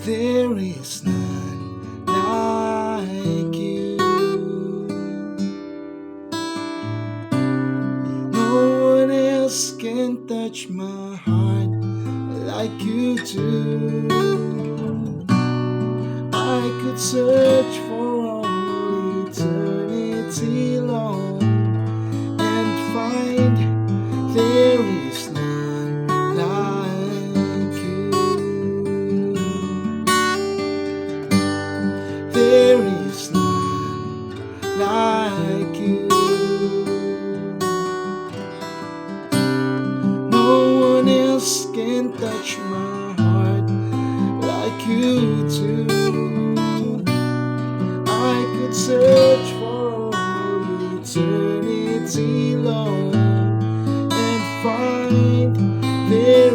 There is none like you. No one else can touch my heart like you do. I could search for all eternity long and find there is none like you. There is none like you. No one else can touch my heart like you do. I could search for all eternity long and find there